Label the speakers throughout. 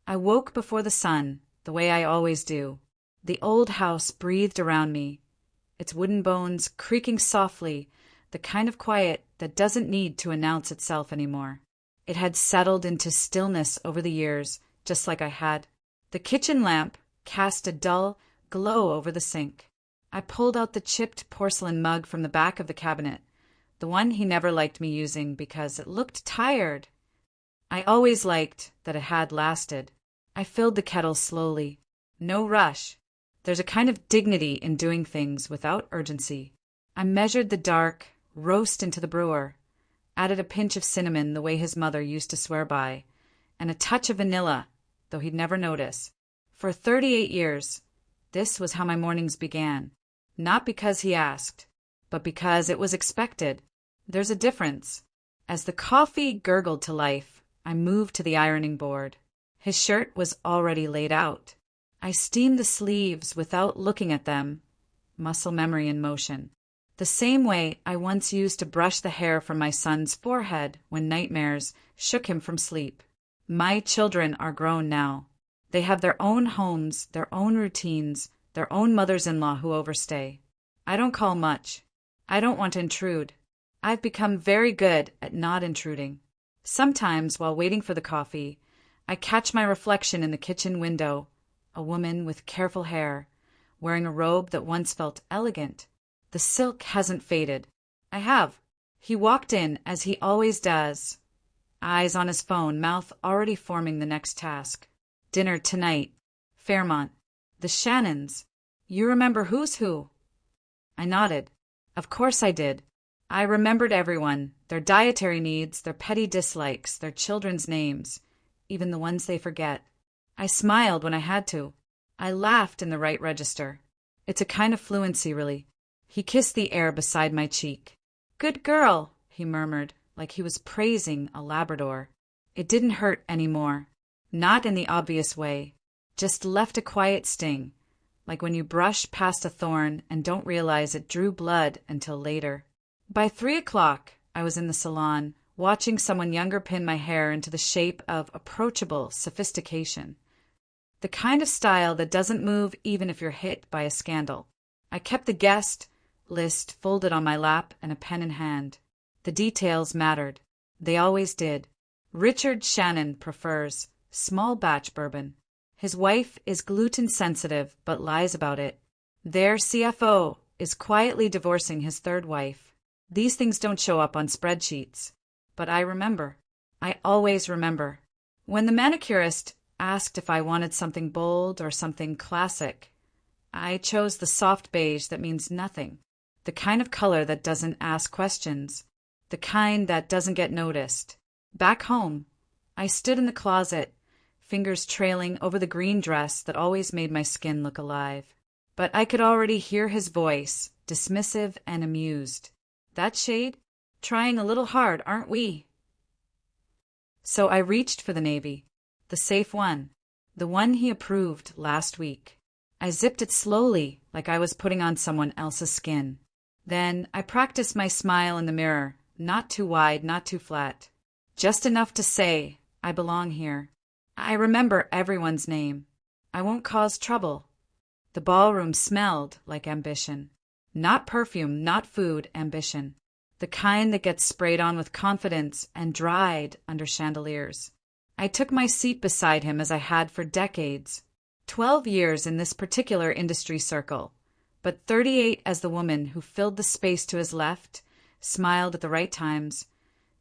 Speaker 1: I woke before the sun, the way I always do. The old house breathed around me, its wooden bones creaking softly, the kind of quiet that doesn't need to announce itself anymore. It had settled into stillness over the years, just like I had. The kitchen lamp cast a dull glow over the sink. I pulled out the chipped porcelain mug from the back of the cabinet, the one he never liked me using because it looked tired. I always liked that it had lasted. I filled the kettle slowly. No rush. There's a kind of dignity in doing things without urgency. I measured the dark, roast into the brewer, added a pinch of cinnamon the way his mother used to swear by, and a touch of vanilla, though he'd never notice. For 38 years, this was how my mornings began. Not because he asked, but because it was expected. There's a difference. As the coffee gurgled to life, I moved to the ironing board. His shirt was already laid out. I steamed the sleeves without looking at them, muscle memory in motion. The same way I once used to brush the hair from my son's forehead when nightmares shook him from sleep. My children are grown now. They have their own homes, their own routines, their own mothers-in-law who overstay. I don't call much. I don't want to intrude. I've become very good at not intruding. Sometimes, while waiting for the coffee, I catch my reflection in the kitchen window, a woman with careful hair, wearing a robe that once felt elegant. The silk hasn't faded. I have. He walked in, as he always does, eyes on his phone, mouth already forming the next task. Dinner tonight. Fairmont. The Shannons. You remember who's who? I nodded. Of course I did. I remembered everyone, their dietary needs, their petty dislikes, their children's names, even the ones they forget. I smiled when I had to. I laughed in the right register. It's a kind of fluency, really. He kissed the air beside my cheek. Good girl, he murmured, like he was praising a Labrador. It didn't hurt anymore. Not in the obvious way. Just left a quiet sting, like when you brush past a thorn and don't realize it drew blood until later. By 3 o'clock, I was in the salon, watching someone younger pin my hair into the shape of approachable sophistication. The kind of style that doesn't move even if you're hit by a scandal. I kept the guest list folded on my lap and a pen in hand. The details mattered. They always did. Richard Shannon prefers small batch bourbon. His wife is gluten-sensitive but lies about it. Their CFO is quietly divorcing his third wife. These things don't show up on spreadsheets. But I remember. I always remember. When the manicurist asked if I wanted something bold or something classic, I chose the soft beige that means nothing. The kind of color that doesn't ask questions. The kind that doesn't get noticed. Back home, I stood in the closet, fingers trailing over the green dress that always made my skin look alive. But I could already hear his voice, dismissive and amused. That shade? Trying a little hard, aren't we? So I reached for the navy, the safe one, the one he approved last week. I zipped it slowly, like I was putting on someone else's skin. Then I practiced my smile in the mirror, not too wide, not too flat. Just enough to say, I belong here. I remember everyone's name. I won't cause trouble. The ballroom smelled like ambition. Not perfume, not food, ambition. The kind that gets sprayed on with confidence and dried under chandeliers. I took my seat beside him as I had for decades. 12 years in this particular industry circle, but 38 as the woman who filled the space to his left, smiled at the right times,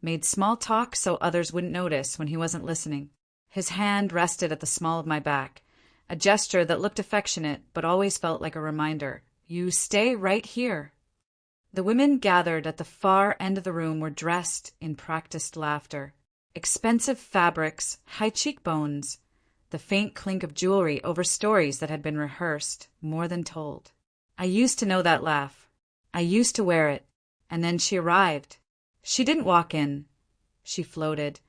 Speaker 1: made small talk so others wouldn't notice when he wasn't listening. His hand rested at the small of my back, a gesture that looked affectionate but always felt like a reminder. You stay right here. The women gathered at the far end of the room were dressed in practiced laughter. Expensive fabrics, high cheekbones, the faint clink of jewelry over stories that had been rehearsed, more than told. I used to know that laugh. I used to wear it. And then she arrived. She didn't walk in. She floated,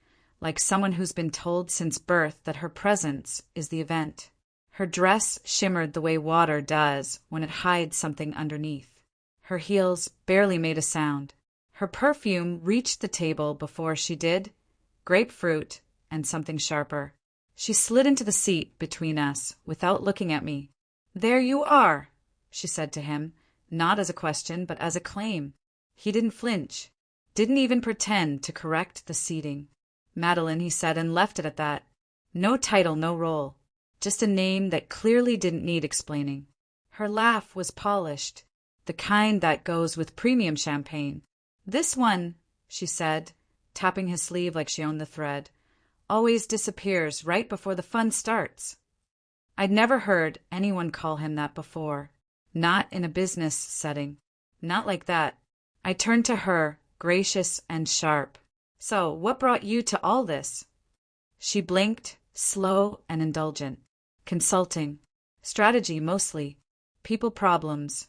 Speaker 1: like someone who's been told since birth that her presence is the event. Her dress shimmered the way water does when it hides something underneath. Her heels barely made a sound. Her perfume reached the table before she did. Grapefruit and something sharper. She slid into the seat between us without looking at me. "There you are," she said to him, not as a question but as a claim. He didn't flinch, didn't even pretend to correct the seating. "Madeline," he said, and left it at that. No title, no role, just a name that clearly didn't need explaining. Her laugh was polished, the kind that goes with premium champagne. "This one," she said, tapping his sleeve like she owned the thread, "always disappears right before the fun starts." I'd never heard anyone call him that before, not in a business setting, not like that. I turned to her, gracious and sharp. "So, what brought you to all this?" She blinked, slow and indulgent. "Consulting. Strategy, mostly. People problems."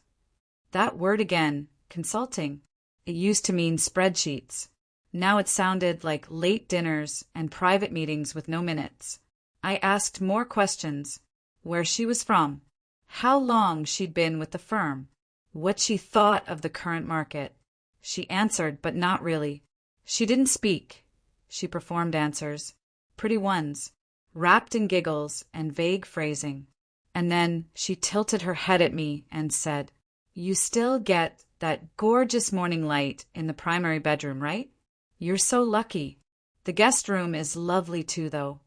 Speaker 1: That word again, consulting. It used to mean spreadsheets. Now it sounded like late dinners and private meetings with no minutes. I asked more questions. Where she was from, how long she'd been with the firm, what she thought of the current market. She answered, but not really. She didn't speak. She performed answers, pretty ones, wrapped in giggles and vague phrasing. And then she tilted her head at me and said, "You still get that gorgeous morning light in the primary bedroom, right? You're so lucky. The guest room is lovely too, though."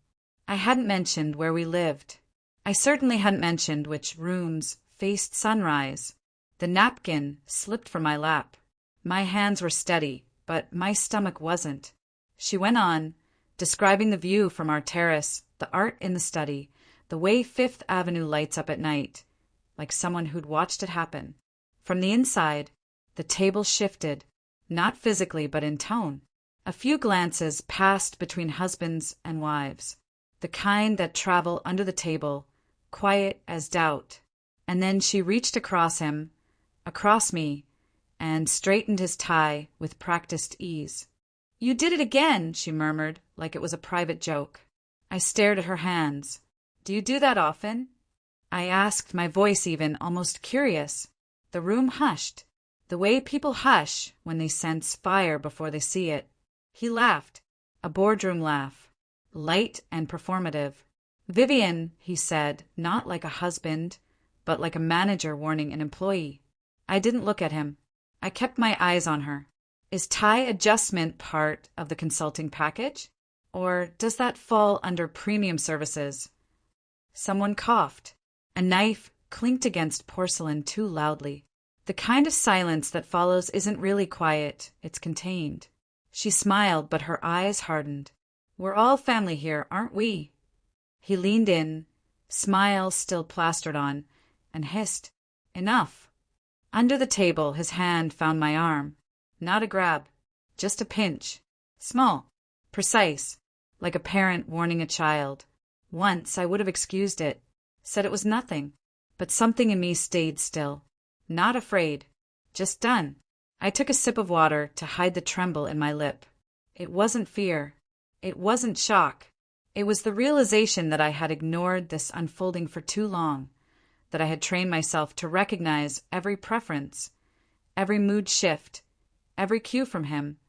Speaker 1: I hadn't mentioned where we lived. I certainly hadn't mentioned which rooms faced sunrise. The napkin slipped from my lap. My hands were steady, but my stomach wasn't. She went on, describing the view from our terrace, the art in the study, the way Fifth Avenue lights up at night, like someone who'd watched it happen. From the inside, the table shifted, not physically but in tone. A few glances passed between husbands and wives, the kind that travel under the table, quiet as doubt. And then she reached across him, across me, and straightened his tie with practiced ease. "You did it again," she murmured, like it was a private joke. I stared at her hands. "Do you do that often?" I asked, my voice even, almost curious. The room hushed, the way people hush when they sense fire before they see it. He laughed, a boardroom laugh, light and performative. "Vivian," he said, not like a husband, but like a manager warning an employee. I didn't look at him. I kept my eyes on her. "Is tie adjustment part of the consulting package? Or does that fall under premium services?" Someone coughed. A knife clinked against porcelain too loudly. The kind of silence that follows isn't really quiet, it's contained. She smiled, but her eyes hardened. "We're all family here, aren't we?" He leaned in, smile still plastered on, and hissed, "Enough." Under the table, his hand found my arm. Not a grab, just a pinch. Small, precise, like a parent warning a child. Once I would have excused it, said it was nothing, but something in me stayed still. Not afraid, just done. I took a sip of water to hide the tremble in my lip. It wasn't fear. It wasn't shock. It was the realization that I had ignored this unfolding for too long, that I had trained myself to recognize every preference, every mood shift, every cue from him,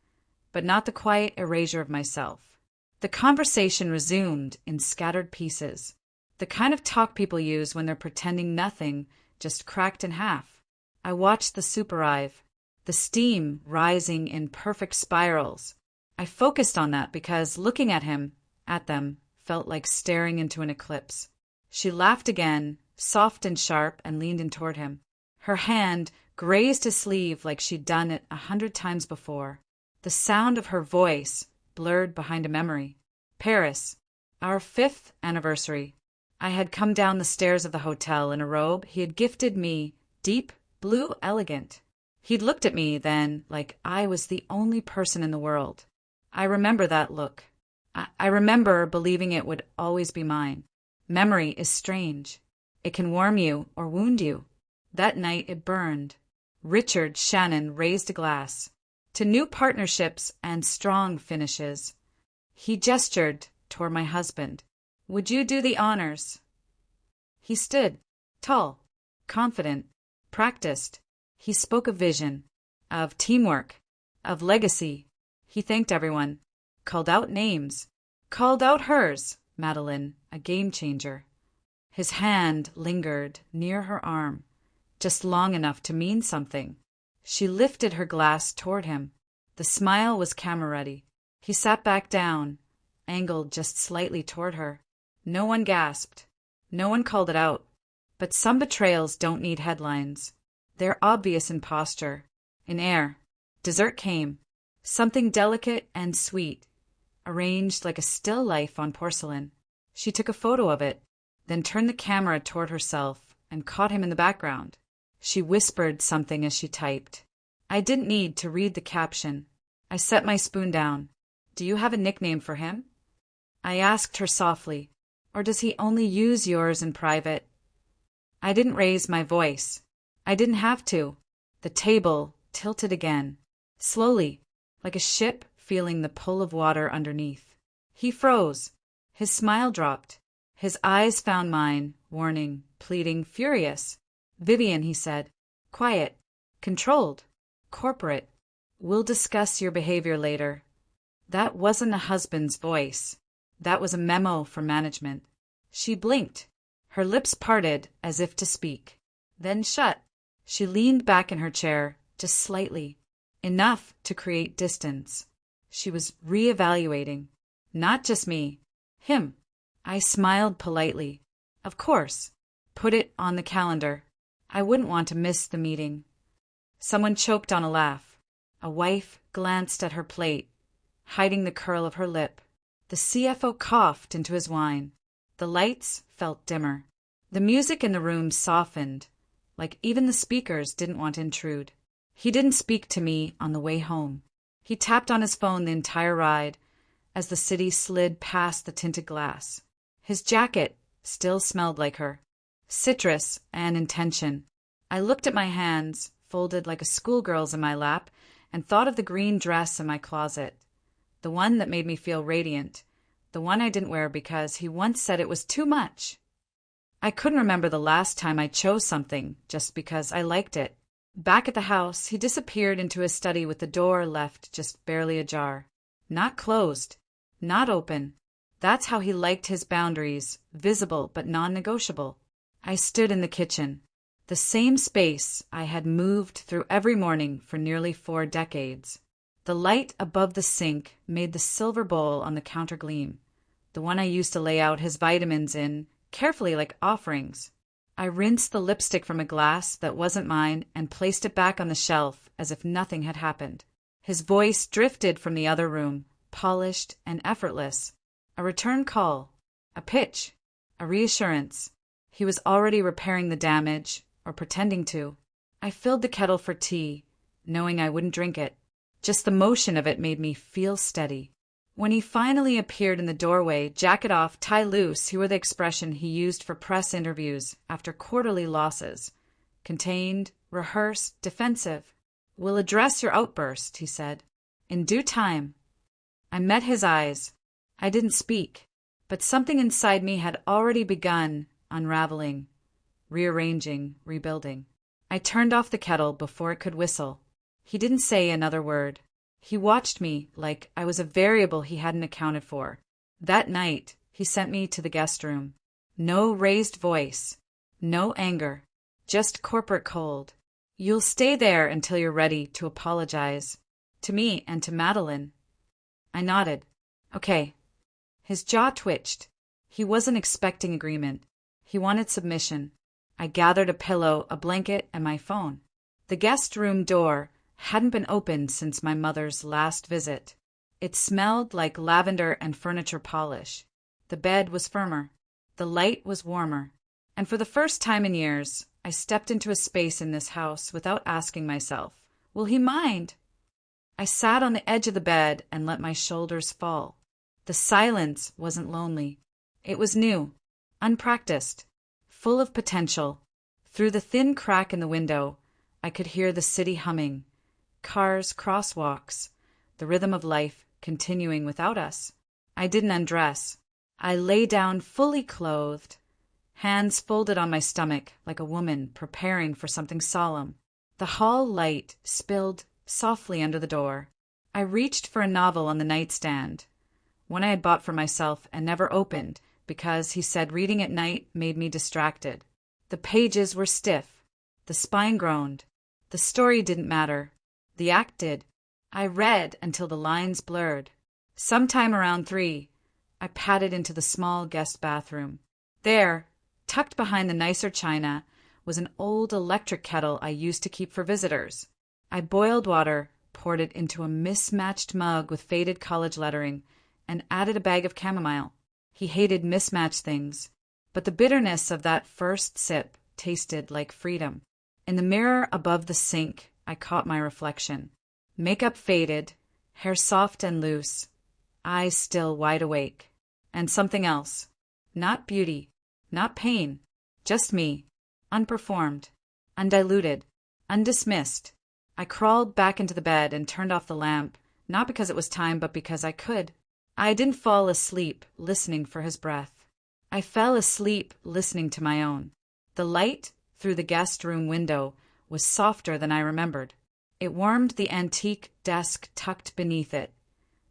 Speaker 1: but not the quiet erasure of myself. The conversation resumed in scattered pieces, the kind of talk people use when they're pretending nothing just cracked in half. I watched the soup arrive, the steam rising in perfect spirals. I focused on that because looking at them, felt like staring into an eclipse. She laughed again, soft and sharp, and leaned in toward him. Her hand grazed his sleeve like she'd done it 100 times before. The sound of her voice blurred behind a memory. Paris, our 5th anniversary. I had come down the stairs of the hotel in a robe he had gifted me, deep blue, elegant. He'd looked at me then like I was the only person in the world. I remember that look. I remember believing it would always be mine. Memory is strange. It can warm you or wound you. That night it burned. Richard Shannon raised a glass. To new partnerships and strong finishes. He gestured toward my husband. "Would you do the honors?" He stood, tall, confident, practiced. He spoke of vision, of teamwork, of legacy. He thanked everyone, called out names, called out hers, Madeline, a game changer. His hand lingered near her arm, just long enough to mean something. She lifted her glass toward him. The smile was camera-ready. He sat back down, angled just slightly toward her. No one gasped. No one called it out. But some betrayals don't need headlines. They're obvious in posture, in air. Dessert came. Something delicate and sweet, arranged like a still life on porcelain. She took a photo of it, then turned the camera toward herself and caught him in the background. She whispered something as she typed. I didn't need to read the caption. I set my spoon down. Do you have a nickname for him? I asked her softly. Or does he only use yours in private? I didn't raise my voice. I didn't have to. The table tilted again, slowly, like a ship feeling the pull of water underneath. He froze. His smile dropped. His eyes found mine, warning, pleading, furious. Vivian, he said. Quiet. Controlled. Corporate. We'll discuss your behavior later. That wasn't a husband's voice. That was a memo from management. She blinked. Her lips parted as if to speak. Then shut. She leaned back in her chair, just slightly. Enough to create distance. She was reevaluating. Not just me. Him. I smiled politely. Of course. Put it on the calendar. I wouldn't want to miss the meeting. Someone choked on a laugh. A wife glanced at her plate, hiding the curl of her lip. The CFO coughed into his wine. The lights felt dimmer. The music in the room softened, like even the speakers didn't want to intrude. He didn't speak to me on the way home. He tapped on his phone the entire ride as the city slid past the tinted glass. His jacket still smelled like her. Citrus and intention. I looked at my hands, folded like a schoolgirl's in my lap, and thought of the green dress in my closet. The one that made me feel radiant. The one I didn't wear because he once said it was too much. I couldn't remember the last time I chose something just because I liked it. Back at the house, he disappeared into his study with the door left just barely ajar. Not closed. Not open. That's how he liked his boundaries, visible but non-negotiable. I stood in the kitchen. The same space I had moved through every morning for nearly 4 decades. The light above the sink made the silver bowl on the counter gleam, the one I used to lay out his vitamins in, carefully like offerings. I rinsed the lipstick from a glass that wasn't mine and placed it back on the shelf as if nothing had happened. His voice drifted from the other room, polished and effortless. A return call, a pitch, a reassurance. He was already repairing the damage, or pretending to. I filled the kettle for tea, knowing I wouldn't drink it. Just the motion of it made me feel steady. When he finally appeared in the doorway, jacket off, tie loose, he wore the expression he used for press interviews after quarterly losses. Contained, rehearsed, defensive. We'll address your outburst, he said. In due time. I met his eyes. I didn't speak, but something inside me had already begun unraveling, rearranging, rebuilding. I turned off the kettle before it could whistle. He didn't say another word. He watched me like I was a variable he hadn't accounted for. That night, he sent me to the guest room. No raised voice, no anger, just corporate cold. You'll stay there until you're ready to apologize. To me and to Madeline. I nodded. Okay. His jaw twitched. He wasn't expecting agreement. He wanted submission. I gathered a pillow, a blanket, and my phone. The guest room door hadn't been opened since my mother's last visit. It smelled like lavender and furniture polish. The bed was firmer. The light was warmer. And for the first time in years, I stepped into a space in this house without asking myself, will he mind? I sat on the edge of the bed and let my shoulders fall. The silence wasn't lonely. It was new, unpracticed, full of potential. Through the thin crack in the window, I could hear the city humming. Cars, crosswalks, the rhythm of life continuing without us. I didn't undress. I lay down fully clothed, hands folded on my stomach like a woman preparing for something solemn. The hall light spilled softly under the door. I reached for a novel on the nightstand, one I had bought for myself and never opened because he said reading at night made me distracted. The pages were stiff. The spine groaned. The story didn't matter. The act did. I read until the lines blurred. Sometime around 3, I padded into the small guest bathroom. There, tucked behind the nicer china, was an old electric kettle I used to keep for visitors. I boiled water, poured it into a mismatched mug with faded college lettering, and added a bag of chamomile. He hated mismatched things, but the bitterness of that first sip tasted like freedom. In the mirror above the sink, I caught my reflection. Makeup faded, hair soft and loose, eyes still wide awake. And something else. Not beauty, not pain, just me, unperformed, undiluted, undismissed. I crawled back into the bed and turned off the lamp, not because it was time, but because I could. I didn't fall asleep listening for his breath. I fell asleep listening to my own. The light through the guest room window was softer than I remembered. It warmed the antique desk tucked beneath it,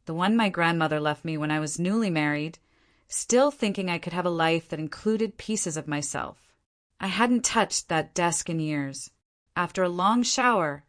Speaker 1: the one my grandmother left me when I was newly married, still thinking I could have a life that included pieces of myself. I hadn't touched that desk in years. After a long shower,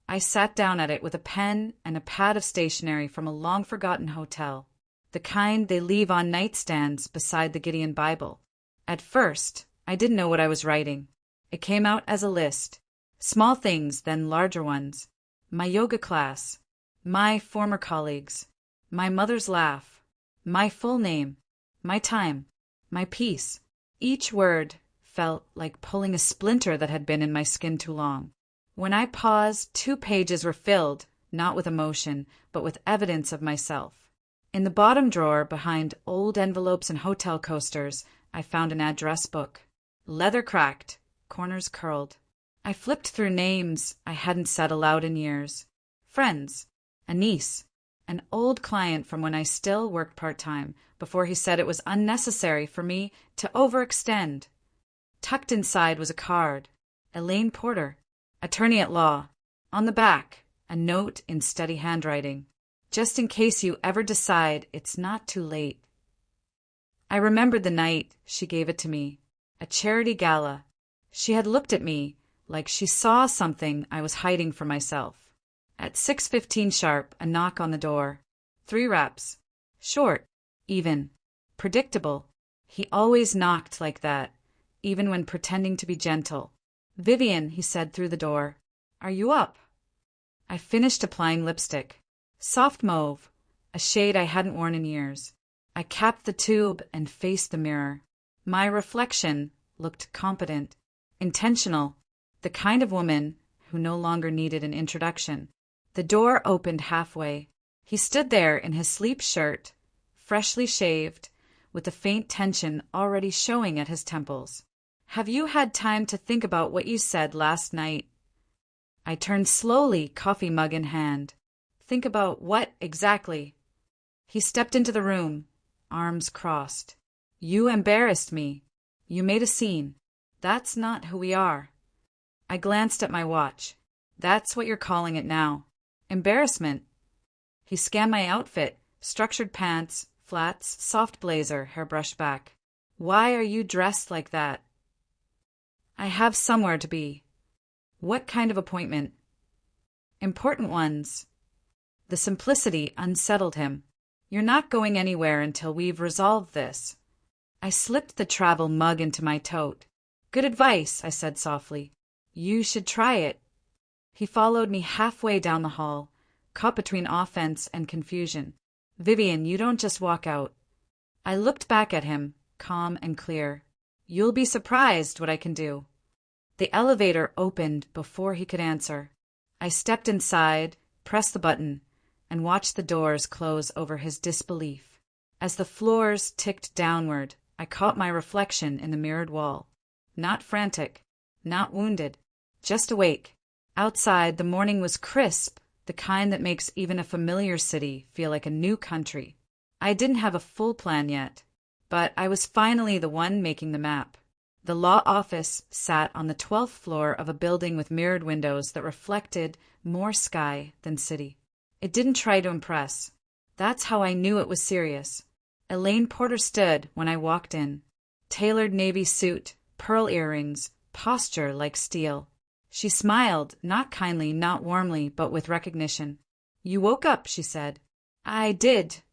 Speaker 1: I sat down at it with a pen and a pad of stationery from a long-forgotten hotel, the kind they leave on nightstands beside the Gideon Bible. At first, I didn't know what I was writing. It came out as a list. Small things, then larger ones. My yoga class. My former colleagues. My mother's laugh. My full name. My time. My peace. Each word felt like pulling a splinter that had been in my skin too long. When I paused, 2 pages were filled, not with emotion, but with evidence of myself. In the bottom drawer, behind old envelopes and hotel coasters, I found an address book. Leather cracked, corners curled. I flipped through names I hadn't said aloud in years. Friends, a niece, an old client from when I still worked part-time, before he said it was unnecessary for me to overextend. Tucked inside was a card. Elaine Porter, attorney at law. On the back, a note in steady handwriting. Just in case you ever decide it's not too late. I remembered the night she gave it to me. A charity gala. She had looked at me like she saw something I was hiding from myself. At 6:15 sharp, a knock on the door. 3 raps. Short, even, predictable. He always knocked like that, even when pretending to be gentle. "Vivian," he said through the door. "Are you up?" I finished applying lipstick. Soft mauve, a shade I hadn't worn in years. I capped the tube and faced the mirror. My reflection looked competent, intentional, the kind of woman who no longer needed an introduction. The door opened halfway. He stood there in his sleep shirt, freshly shaved, with the faint tension already showing at his temples. "Have you had time to think about what you said last night?" I turned slowly, coffee mug in hand. "Think about what exactly?" He stepped into the room, arms crossed. "You embarrassed me. You made a scene. That's not who we are." I glanced at my watch. "That's what you're calling it now. Embarrassment." He scanned my outfit, structured pants, flats, soft blazer, hair brushed back. "Why are you dressed like that?" "I have somewhere to be." "What kind of appointment?" "Important ones." The simplicity unsettled him. "You're not going anywhere until we've resolved this." I slipped the travel mug into my tote. "Good advice," I said softly. "You should try it." He followed me halfway down the hall, caught between offense and confusion. "Vivian, you don't just walk out." I looked back at him, calm and clear. "You'll be surprised what I can do." The elevator opened before he could answer. I stepped inside, pressed the button, and watched the doors close over his disbelief. As the floors ticked downward, I caught my reflection in the mirrored wall. Not frantic, not wounded, just awake. Outside, the morning was crisp, the kind that makes even a familiar city feel like a new country. I didn't have a full plan yet, but I was finally the one making the map. The law office sat on the 12th floor of a building with mirrored windows that reflected more sky than city. It didn't try to impress. That's how I knew it was serious. Elaine Porter stood when I walked in. Tailored navy suit, pearl earrings, posture like steel. She smiled, not kindly, not warmly, but with recognition. "You woke up," she said. "I did,"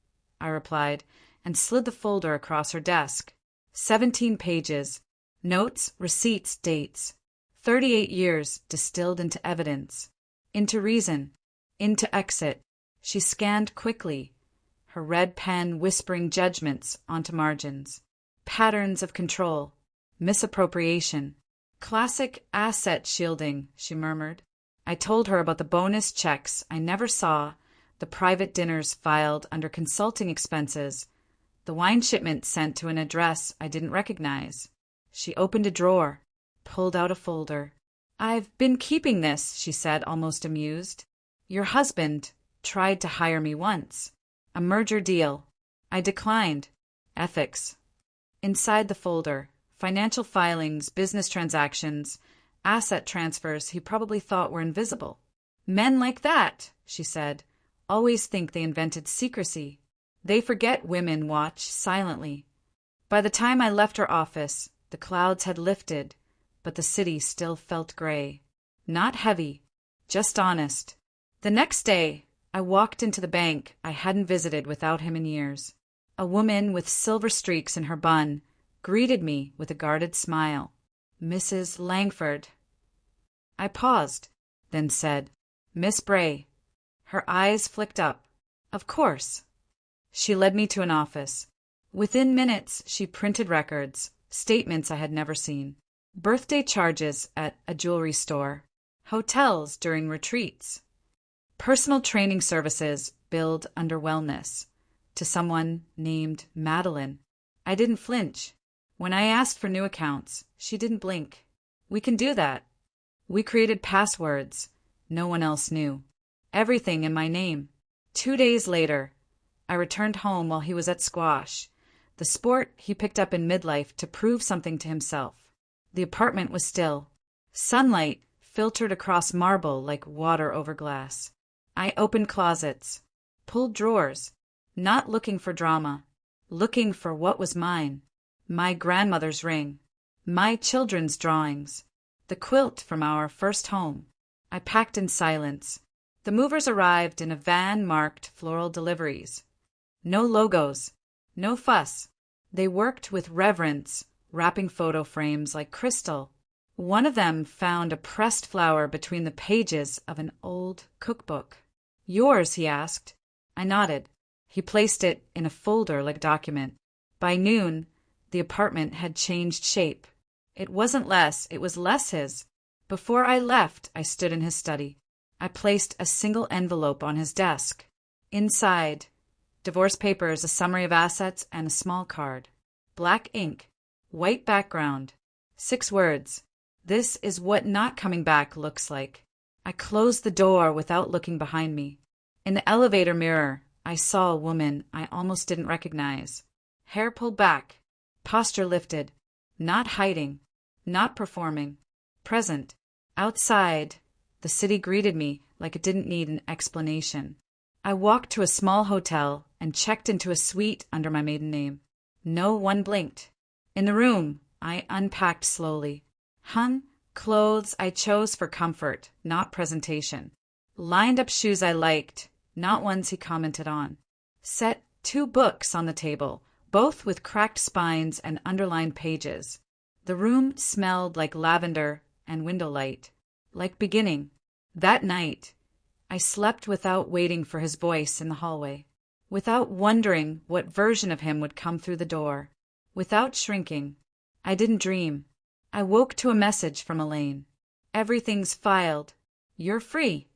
Speaker 1: I replied, and slid the folder across her desk. 17 pages. Notes, receipts, dates. 38 years distilled into evidence. Into reason. Into exit. She scanned quickly, her red pen whispering judgments onto margins. Patterns of control. Misappropriation. Classic asset shielding, she murmured. I told her about the bonus checks I never saw, the private dinners filed under consulting expenses, the wine shipment sent to an address I didn't recognize. She opened a drawer, pulled out a folder. "I've been keeping this," she said, almost amused. "Your husband tried to hire me once. A merger deal. I declined. Ethics." Inside the folder, financial filings, business transactions, asset transfers he probably thought were invisible. "Men like that," she said, "always think they invented secrecy. They forget women watch silently." By the time I left her office, the clouds had lifted, but the city still felt gray. Not heavy, just honest. The next day, I walked into the bank I hadn't visited without him in years. A woman with silver streaks in her bun greeted me with a guarded smile. "Mrs. Langford." I paused, then said, "Miss Bray." Her eyes flicked up. "Of course." She led me to an office. Within minutes, she printed records, statements I had never seen, birthday charges at a jewelry store, hotels during retreats, personal training services billed under wellness, to someone named Madeline. I didn't flinch. When I asked for new accounts, she didn't blink. "We can do that." We created passwords no one else knew. Everything in my name. 2 days later, I returned home while he was at squash, the sport he picked up in midlife to prove something to himself. The apartment was still. Sunlight filtered across marble like water over glass. I opened closets, pulled drawers, not looking for drama, looking for what was mine. My grandmother's ring, my children's drawings, the quilt from our first home. I packed in silence. The movers arrived in a van marked floral deliveries. No logos, no fuss. They worked with reverence, wrapping photo frames like crystal. One of them found a pressed flower between the pages of an old cookbook. "Yours?" he asked. I nodded. He placed it in a folder like a document. By noon, the apartment had changed shape. It wasn't less, it was less his. Before I left, I stood in his study. I placed a single envelope on his desk. Inside, divorce papers, a summary of assets, and a small card. Black ink, white background. 6 words. "This is what not coming back looks like." I closed the door without looking behind me. In the elevator mirror, I saw a woman I almost didn't recognize. Hair pulled back, posture lifted, not hiding, not performing, present. Outside, the city greeted me like it didn't need an explanation. I walked to a small hotel and checked into a suite under my maiden name. No one blinked. In the room, I unpacked slowly. Clothes I chose for comfort, not presentation. Lined up shoes I liked, not ones he commented on. Set 2 books on the table, both with cracked spines and underlined pages. The room smelled like lavender and window light, like beginning. That night, I slept without waiting for his voice in the hallway, without wondering what version of him would come through the door, without shrinking. I didn't dream. I woke to a message from Elaine. "Everything's filed. You're free."